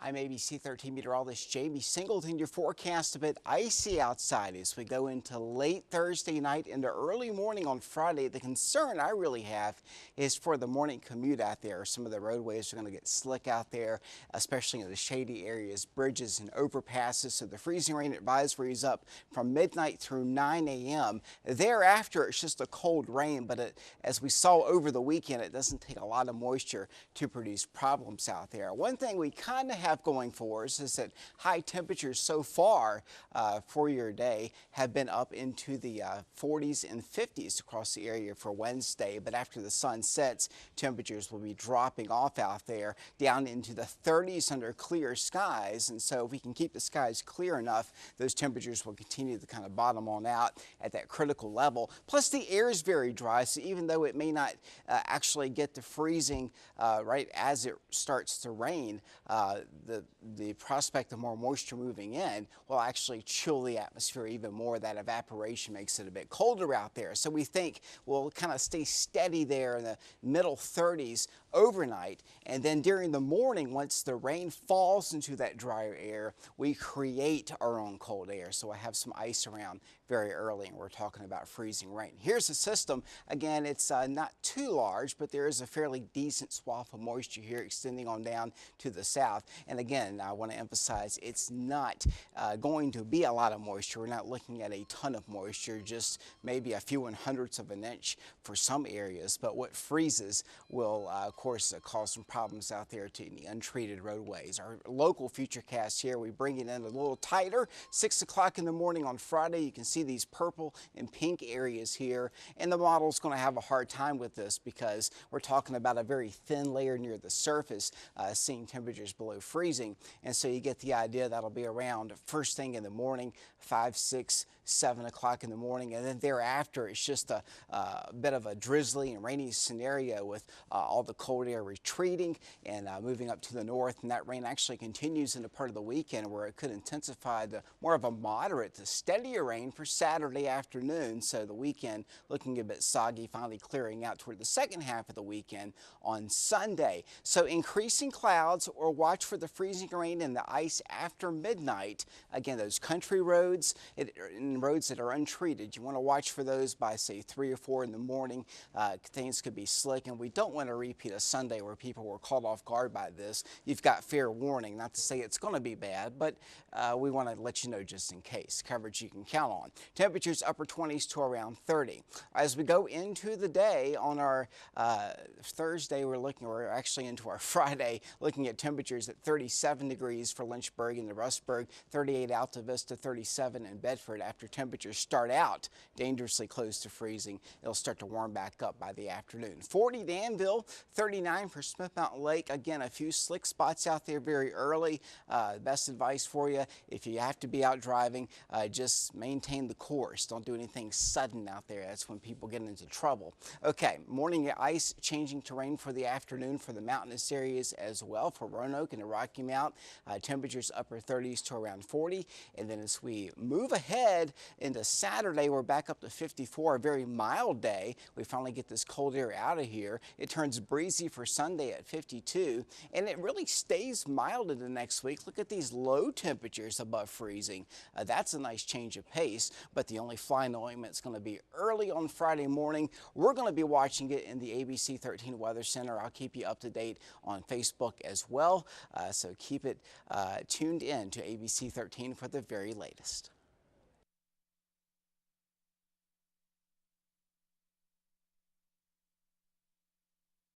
I'm ABC 13 meteorologist Jamey Singleton. Your forecast a bit icy outside as we go into late Thursday night into early morning on Friday. The concern I really have is for the morning commute out there. Some of the roadways are going to get slick out there, especially in the shady areas, bridges and overpasses. So the freezing rain advisory is up from midnight through 9 a.m. Thereafter, it's just a cold rain, but as we saw over the weekend, it doesn't take a lot of moisture to produce problems out there. One thing we kind of have going for us is that high temperatures so far for your day have been up into the 40s and 50s across the area for Wednesday, but after the sun sets, temperatures will be dropping off out there down into the 30s under clear skies. And so if we can keep the skies clear enough, those temperatures will continue to kind of bottom on out at that critical level. Plus the air is very dry, so even though it may not actually get to freezing right as it starts to rain, the prospect of more moisture moving in will actually chill the atmosphere even more. That evaporation makes it a bit colder out there. So we think we'll kind of stay steady there in the middle 30s overnight. And then during the morning, once the rain falls into that drier air, we create our own cold air. So I have some ice around very early, and we're talking about freezing rain. Here's the system. Again, it's not too large, but there is a fairly decent swath of moisture here extending on down to the south. And again, I want to emphasize it's not going to be a lot of moisture. We're not looking at a ton of moisture, just maybe a few 1/100ths of an inch for some areas. But what freezes will, of course, cause some problems out there to the untreated roadways. Our local futurecast here, we bring it in a little tighter. 6 o'clock in the morning on Friday, you can see these purple and pink areas here. And the model's going to have a hard time with this because we're talking about a very thin layer near the surface, seeing temperatures below freezing. And so you get the idea that'll be around first thing in the morning, 5, 6, 7 o'clock in the morning. And then thereafter, it's just a bit of a drizzly and rainy scenario with all the cold air retreating and moving up to the north. And that rain actually continues into part of the weekend where it could intensify to more of a moderate to steadier rain for Saturday afternoon. So the weekend looking a bit soggy, finally clearing out toward the second half of the weekend on Sunday. So increasing clouds, or watch for the freezing rain and the ice after midnight. Again, those country roads and roads that are untreated, you want to watch for those by, say, 3 or 4 in the morning. Things could be slick, and we don't want to repeat a Sunday where people were caught off guard by this. You've got fair warning, not to say it's going to be bad, but we want to let you know just in case. Coverage you can count on. Temperatures upper 20s to around 30. As we go into the day on our Thursday, we're actually into our Friday, looking at temperatures at 37 degrees for Lynchburg and the Rustburg, 38 Alta Vista, 37 in Bedford. After temperatures start out dangerously close to freezing, it'll start to warm back up by the afternoon. 40 Danville, 39 for Smith Mountain Lake. Again, a few slick spots out there very early. Best advice for you, if you have to be out driving, just maintain the course. Don't do anything sudden out there. That's when people get into trouble. Okay, morning ice changing to rain for the afternoon for the mountainous areas as well. For Roanoke and the Rocky Mount, temperatures upper 30s to around 40. And then as we move ahead into Saturday, we're back up to 54, a very mild day. We finally get this cold air out of here. It turns breezy for Sunday at 52, and it really stays mild into next week. Look at these low temperatures above freezing. That's a nice change of pace, but the only fly in the ointment is going to be early on Friday morning. We're going to be watching it in the ABC 13 Weather Center. I'll keep you up to date on Facebook as well, so keep it tuned in to ABC 13 for the very latest.